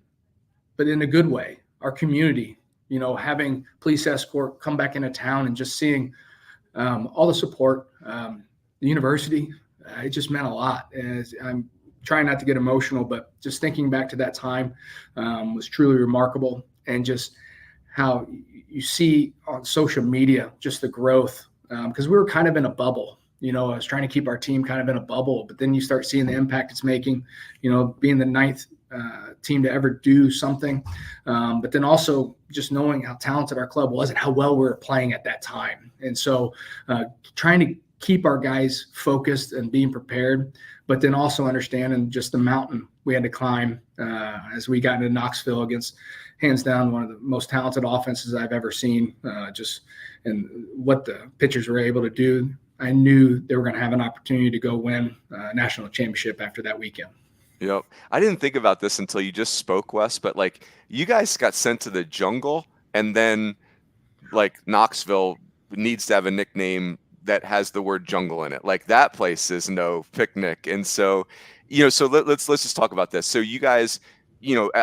but in a good way. Our community, having police escort come back into town and just seeing all the support, the university, it just meant a lot. As I'm trying not to get emotional, but just thinking back to that time was truly remarkable. And just how you see on social media, just the growth, because we were kind of in a bubble. I was trying to keep our team kind of in a bubble, but then you start seeing the impact it's making, being the 9th team to ever do something. But then also just knowing how talented our club was and how well we were playing at that time. And so trying to keep our guys focused and being prepared, but then also understanding just the mountain we had to climb as we got into Knoxville against, hands down, one of the most talented offenses I've ever seen. And what the pitchers were able to do. I knew they were going to have an opportunity to go win a national championship after that weekend. Yep. I didn't think about this until you just spoke, Wes, but you guys got sent to the jungle, and then Knoxville needs to have a nickname that has the word jungle in it. That place is no picnic. And so, so let's just talk about this. So you guys,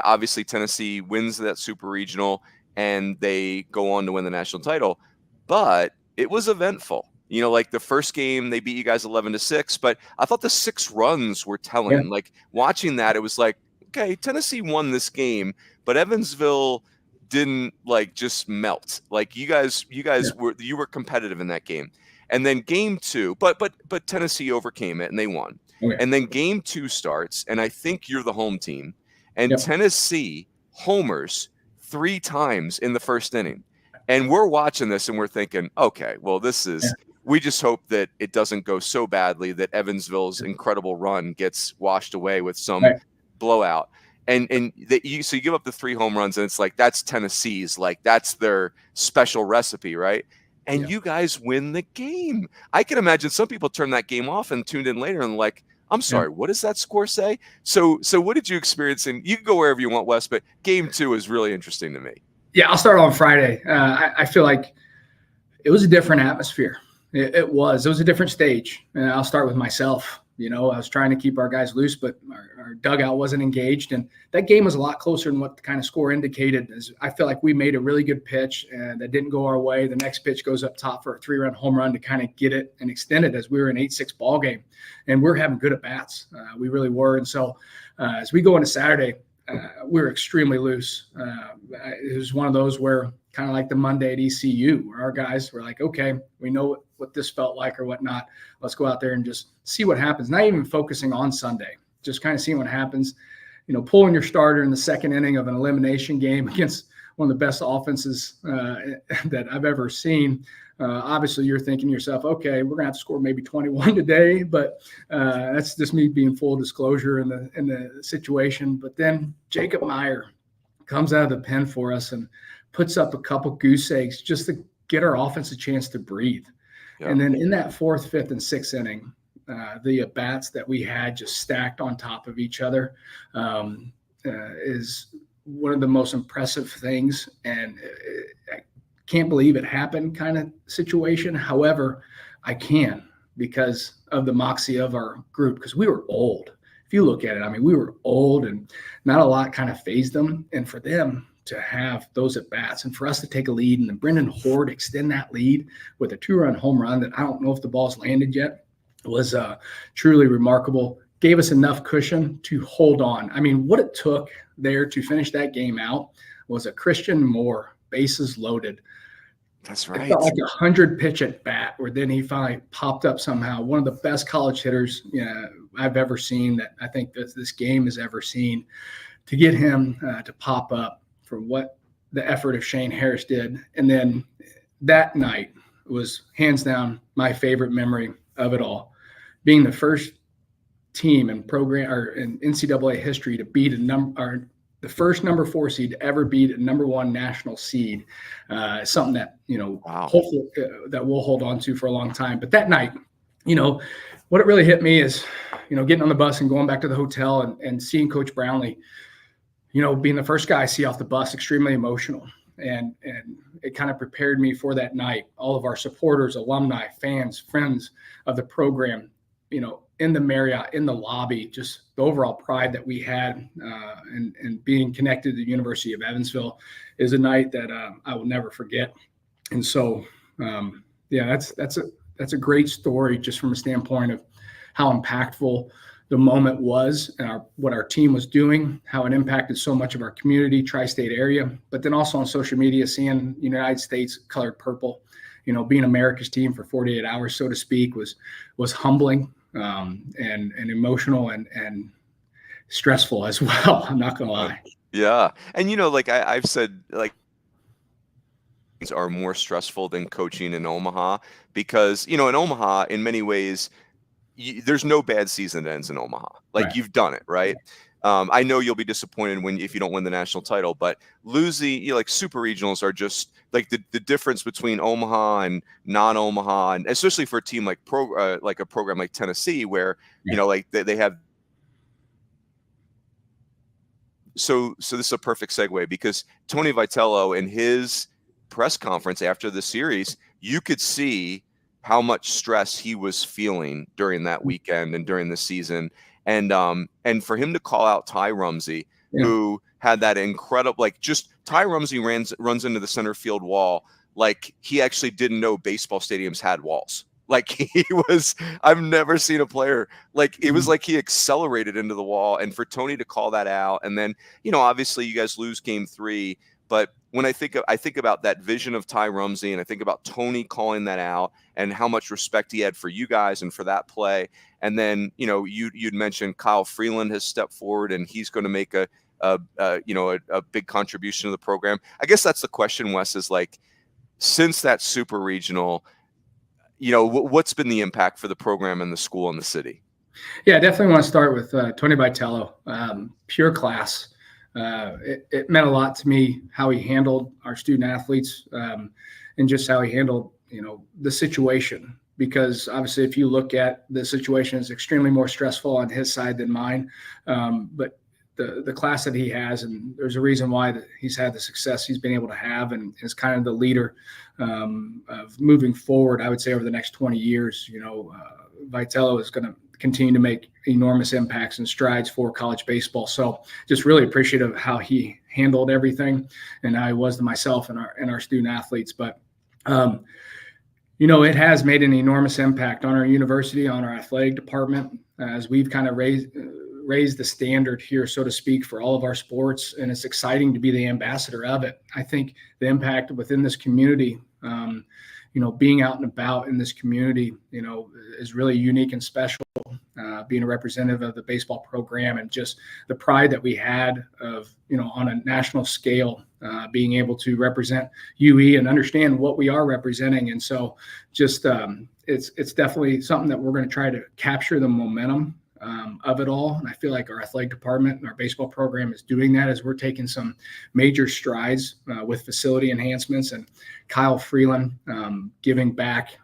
obviously Tennessee wins that super regional and they go on to win the national title, but it was eventful. The first game, they beat you guys 11-6, but I thought the 6 runs were telling. Yeah. Watching that, it was okay, Tennessee won this game, but Evansville didn't like just melt. Like you guys were competitive in that game. And then game 2, but Tennessee overcame it and they won. Okay. And then game 2 starts, and I think you're the home team, and Yep. Tennessee homers 3 times in the first inning. And we're watching this and we're thinking, okay, well, this is we just hope that it doesn't go so badly that Evansville's incredible run gets washed away with some blowout. And so you give up the 3 home runs, and it's like that's Tennessee's, like that's their special recipe, right? And you guys win the game. I can imagine some people turned that game off and tuned in later and like, I'm sorry, what does that score say? So what did you experience? And you can go wherever you want, Wes, but game 2 is really interesting to me. Yeah, I'll start on Friday. I feel like it was a different atmosphere. It was a different stage. And I'll start with myself. I was trying to keep our guys loose, but our dugout wasn't engaged. And that game was a lot closer than what the kind of score indicated. I feel like we made a really good pitch, and that didn't go our way. The next pitch goes up top for a 3-run home run to kind of get it and extend it, as we were an 8-6 ball game. And we're having good at-bats. We really were. And so as we go into Saturday, we were extremely loose. It was one of those where kind of like the Monday at ECU, where our guys were like, okay, we know what this felt like or whatnot. Let's go out there and just see what happens. Not even focusing on Sunday, just kind of seeing what happens. Pulling your starter in the second inning of an elimination game against one of the best offenses that I've ever seen. Obviously, you're thinking to yourself, okay, we're going to have to score maybe 21 today, but that's just me being full disclosure in the situation. But then Jacob Meyer comes out of the pen for us and puts up a couple goose eggs just to get our offense a chance to breathe. Yeah. And then in that 4th, 5th, and 6th inning, the at-bats that we had just stacked on top of each other is one of the most impressive things. And I can't believe it happened kind of situation. However, I can, because of the moxie of our group, because we were old. If you look at it, we were old and not a lot kind of phased them. And for them to have those at-bats and for us to take a lead, and then Brendan Horde extend that lead with a 2-run home run that I don't know if the ball's landed yet, was truly remarkable. Gave us enough cushion to hold on. What it took there to finish that game out was a Christian Moore, bases loaded. That's right. It felt like 100 pitch at bat, where then he finally popped up somehow. One of the best college hitters I've ever seen, that I think that this game has ever seen. To get him to pop up for what the effort of Shane Harris did. And then that night was hands down my favorite memory of it all. Being the first team in program or in NCAA history to beat the first number 4 seed to ever beat a number 1 national seed, something that, hopefully that we'll hold on to for a long time. But that night, what it really hit me is, getting on the bus and going back to the hotel and seeing Coach Brownley, being the first guy I see off the bus, extremely emotional. And it kind of prepared me for that night. All of our supporters, alumni, fans, friends of the program, in the Marriott, in the lobby, just the overall pride that we had and being connected to the University of Evansville is a night that I will never forget. And so, that's a great story, just from a standpoint of how impactful the moment was and what our team was doing, how it impacted so much of our community, tri-state area, but then also on social media, seeing United States colored purple, being America's team for 48 hours, so to speak, was humbling and emotional and stressful as well. I'm not going to lie. Yeah. And, I've said, are more stressful than coaching in Omaha because, in Omaha, in many ways, there's no bad season that ends in Omaha. Right. You've done it, right? I know you'll be disappointed if you don't win the national title, but losing, super regionals are just like the difference between Omaha and non-Omaha, and especially for a team like a program like Tennessee, where they have. So this is a perfect segue, because Tony Vitello, in his press conference after the series, you could see how much stress he was feeling during that weekend and during the season. And for him to call out Ty Rumsey, who had that incredible, Ty Rumsey runs into the center field wall like he actually didn't know baseball stadiums had walls. I've never seen a player, it was like he accelerated into the wall. And for Tony to call that out, and then, obviously you guys lose game 3, But when I think about that vision of Ty Rumsey, and I think about Tony calling that out and how much respect he had for you guys and for that play. And then, you'd mentioned Kyle Freeland has stepped forward and he's going to make a big contribution to the program. I guess that's the question, Wes, is like, since that super regional, what's been the impact for the program and the school and the city? Yeah, I definitely want to start with Tony Vitello, pure class. It meant a lot to me how he handled our student athletes and just how he handled, the situation. Because obviously, if you look at the situation, it's extremely more stressful on his side than mine. But the class that he has, and there's a reason why he's had the success he's been able to have, and is kind of the leader of moving forward. I would say over the next 20 years, Vitello is going to continue to make enormous impacts and strides for college baseball. So just really appreciative of how he handled everything and how he was to myself and our student athletes. But, it has made an enormous impact on our university, on our athletic department, as we've kind of raised the standard here, so to speak, for all of our sports. And it's exciting to be the ambassador of it. I think the impact within this community, being out and about in this community, is really unique and special, being a representative of the baseball program, and just the pride that we had of, on a national scale, being able to represent UE and understand what we are representing. And so just it's definitely something that we're going to try to capture the momentum of it all. And I feel like our athletic department and our baseball program is doing that, as we're taking some major strides with facility enhancements, and Kyle Freeland giving back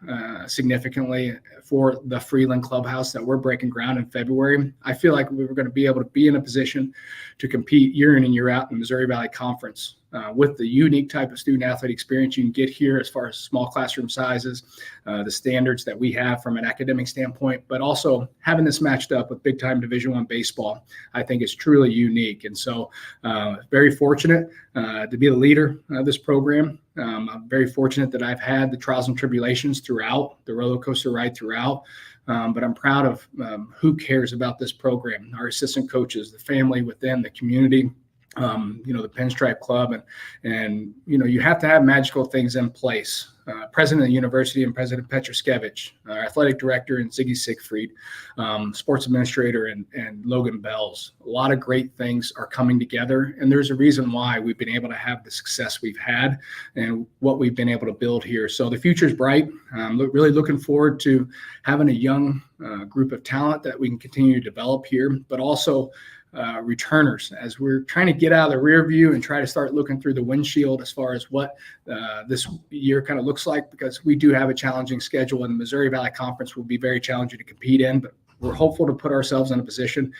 significantly for the Freeland Clubhouse that we're breaking ground in February. I feel like we were going to be able to be in a position to compete year in and year out in the Missouri Valley Conference with the unique type of student athlete experience you can get here, as far as small classroom sizes, the standards that we have from an academic standpoint, but also having this matched up with big time Division I baseball, I think is truly unique. And so very fortunate to be the leader of this program. I'm very fortunate that I've had the trials and tribulations throughout, the roller coaster ride throughout. But I'm proud of who cares about this program, our assistant coaches, the family within the community, the Pinstripe Club, and you have to have magical things in place. President of the university and President Petruskevich, our athletic director and Ziggy Siegfried, sports administrator and Logan Bells. A lot of great things are coming together, and there's a reason why we've been able to have the success we've had and what we've been able to build here. So the future's bright. Really looking forward to having a young group of talent that we can continue to develop here, but also returners, as we're trying to get out of the rear view and try to start looking through the windshield as far as what this year kind of looks like, because we do have a challenging schedule, and the Missouri Valley Conference will be very challenging to compete in, but we're hopeful to put ourselves in a position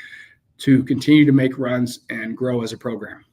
to continue to make runs and grow as a program.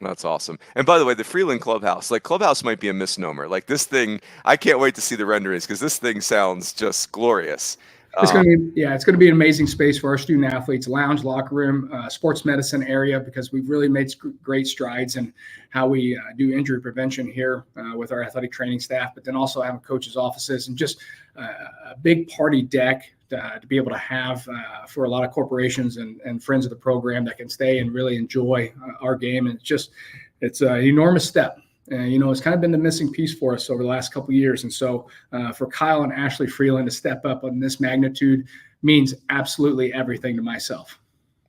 That's awesome. And by the way, the Freeland Clubhouse might be a misnomer. Like, this thing, I can't wait to see the renderings, because this thing sounds just glorious. It's going to be an amazing space for our student athletes, lounge, locker room, sports medicine area, because we've really made great strides in how we do injury prevention here with our athletic training staff, but then also having coaches' offices, and just a big party deck to be able to have for a lot of corporations and friends of the program that can stay and really enjoy our game. And it's an enormous step. It's kind of been the missing piece for us over the last couple of years. And so for Kyle and Ashley Freeland to step up on this magnitude means absolutely everything to myself.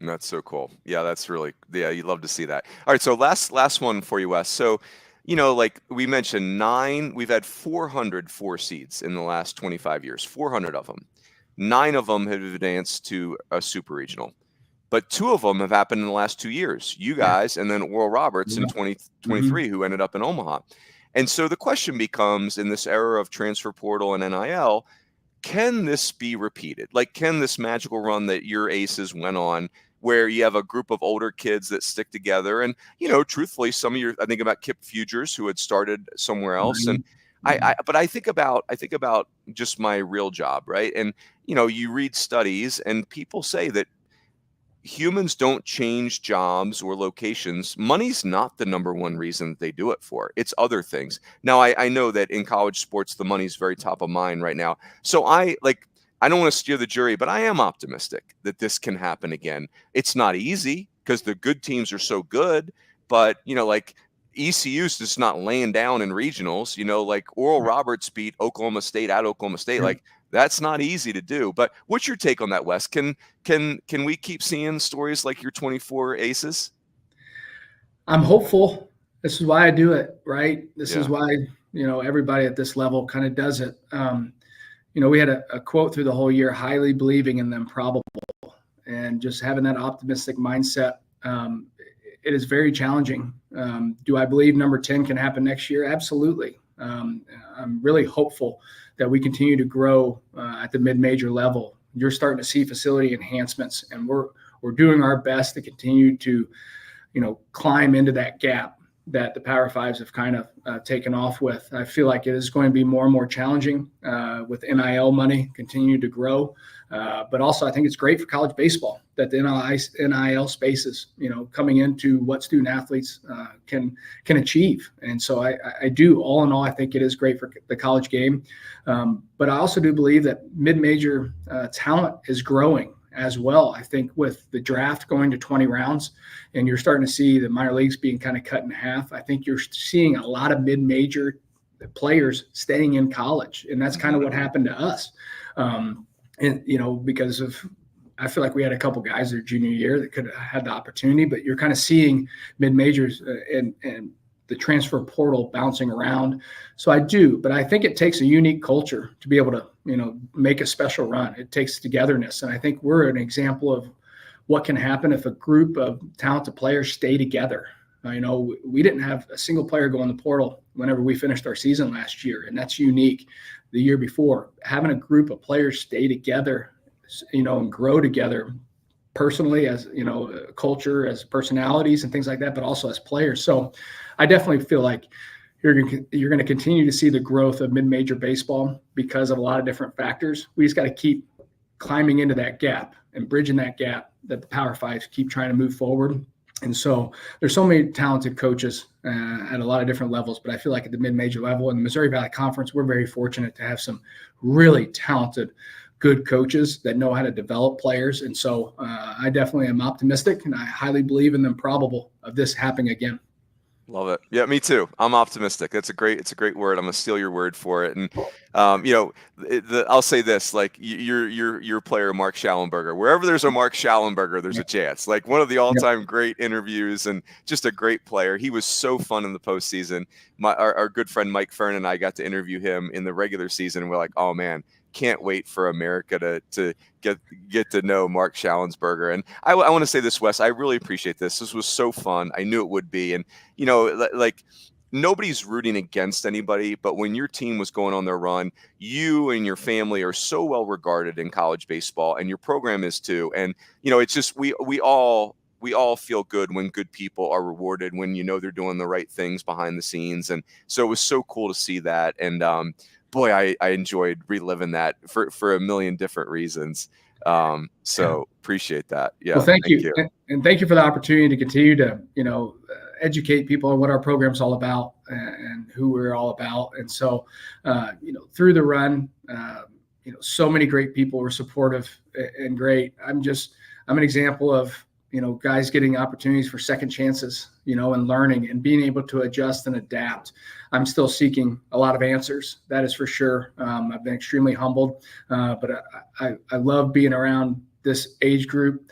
That's so cool. Yeah, that's really, you'd love to see that. All right, so last one for you, Wes. So, like we mentioned, we've had 404 seeds in the last 25 years, 400 of them. 9 of them have advanced to a super regional. But 2 of them have happened in the last 2 years, you guys, and then Oral Roberts in 2023, who ended up in Omaha. And so the question becomes, in this era of transfer portal and NIL, can this be repeated? Like, can this magical run that your Aces went on, where you have a group of older kids that stick together? And, truthfully, some of I think about Kip Fugers, who had started somewhere else. And but I think about just my real job, right? And, you read studies, and people say that humans don't change jobs or locations. Money's not the number one reason that they do it for. It's other things. Now, I know that in college sports, the money's very top of mind right now. So I don't want to steer the jury, but I am optimistic that this can happen again. It's not easy, because the good teams are so good, but ECU's just not laying down in regionals, like Oral Roberts beat Oklahoma State at Oklahoma State. Like, that's not easy to do. But what's your take on that, Wes? Can we keep seeing stories like your 24 aces? I'm hopeful. This is why I do it, right? This Yeah. is why, everybody at this level kind of does it. We had a quote through the whole year, highly believing in the improbable, and just having that optimistic mindset. It is very challenging. Do I believe number 10 can happen next year? Absolutely. I'm really hopeful that we continue to grow at the mid-major level. You're starting to see facility enhancements, and we're doing our best to continue to, climb into that gap that the Power Fives have kind of taken off with. I feel like it is going to be more and more challenging with NIL money continue to grow. But also I think it's great for college baseball that the NIL spaces, coming into what student athletes can achieve. And so I do, all in all, I think it is great for the college game. But I also do believe that mid-major talent is growing as well. I think with the draft going to 20 rounds and you're starting to see the minor leagues being kind of cut in half, I think you're seeing a lot of mid-major players staying in college. And that's kind of what happened to us. Because I feel like we had a couple guys their junior year that could have had the opportunity, but you're kind of seeing mid-majors and the transfer portal bouncing around. So I do, but I think it takes a unique culture to be able to, make a special run. It takes togetherness. And I think we're an example of what can happen if a group of talented players stay together. We didn't have a single player go in the portal whenever we finished our season last year, and that's unique. The year before, having a group of players stay together, and grow together personally as, culture, as personalities and things like that, but also as players. So I definitely feel like you're going to continue to see the growth of mid-major baseball because of a lot of different factors. We just got to keep climbing into that gap and bridging that gap that the Power Fives keep trying to move forward. And so there's so many talented coaches at a lot of different levels, but I feel like at the mid-major level in the Missouri Valley Conference, we're very fortunate to have some really talented, good coaches that know how to develop players. And so I definitely am optimistic, and I highly believe in the improbable of this happening again. Love it. Yeah, me too. I'm optimistic. It's a great word. I'm gonna steal your word for it. And I'll say this: like your player, Mark Schallenberger. Wherever there's a Mark Schallenberger, there's a chance. Like one of the all-time great interviews, and just a great player. He was so fun in the postseason. Our good friend Mike Fern and I got to interview him in the regular season, and we're like, oh man, can't wait for America to get to know Mark Schallenberger. And I want to say this, Wes, I really appreciate this. This was so fun. I knew it would be. And, like nobody's rooting against anybody, but when your team was going on their run, you and your family are so well regarded in college baseball, and your program is too. And, it's just, we all feel good when good people are rewarded, when, they're doing the right things behind the scenes. And so it was so cool to see that. And, boy, I enjoyed reliving that for a million different reasons. So appreciate that. Yeah. Well, thank you. And thank you for the opportunity to continue to, educate people on what our program's all about and who we're all about. And so, through the run, so many great people were supportive and great. I'm an example of, guys getting opportunities for second chances, and learning and being able to adjust and adapt. I'm still seeking a lot of answers. That is for sure. I've been extremely humbled, but I love being around this age group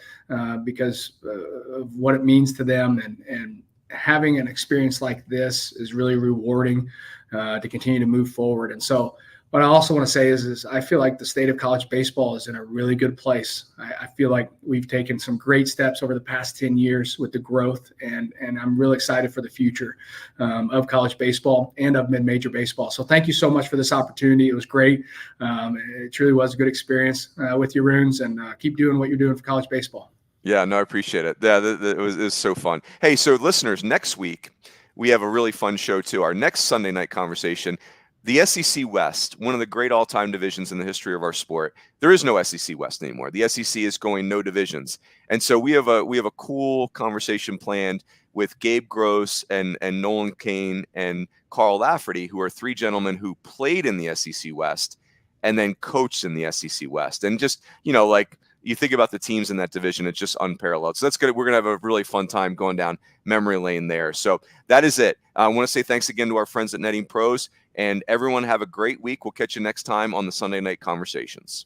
because of what it means to them, and having an experience like this is really rewarding to continue to move forward. And so what I also want to say is I feel like the state of college baseball is in a really good place. I feel like we've taken some great steps over the past 10 years with the growth, and I'm really excited for the future of college baseball and of mid-major baseball. So thank you so much for this opportunity. It was great. It truly was a good experience with you, Roons, and keep doing what you're doing for college baseball. Yeah, no, I appreciate it. Yeah, it was so fun. Hey, so listeners, next week, we have a really fun show too. Our next Sunday night conversation, the SEC West, one of the great all-time divisions in the history of our sport. There is no SEC West anymore. The SEC is going no divisions. And so we have a cool conversation planned with Gabe Gross and Nolan Kane and Carl Lafferty, who are three gentlemen who played in the SEC West and then coached in the SEC West. And just, like you think about the teams in that division, it's just unparalleled. So that's good. We're going to have a really fun time going down memory lane there. So that is it. I want to say thanks again to our friends at Netting Pros, and everyone have a great week. We'll catch you next time on the Sunday Night Conversations.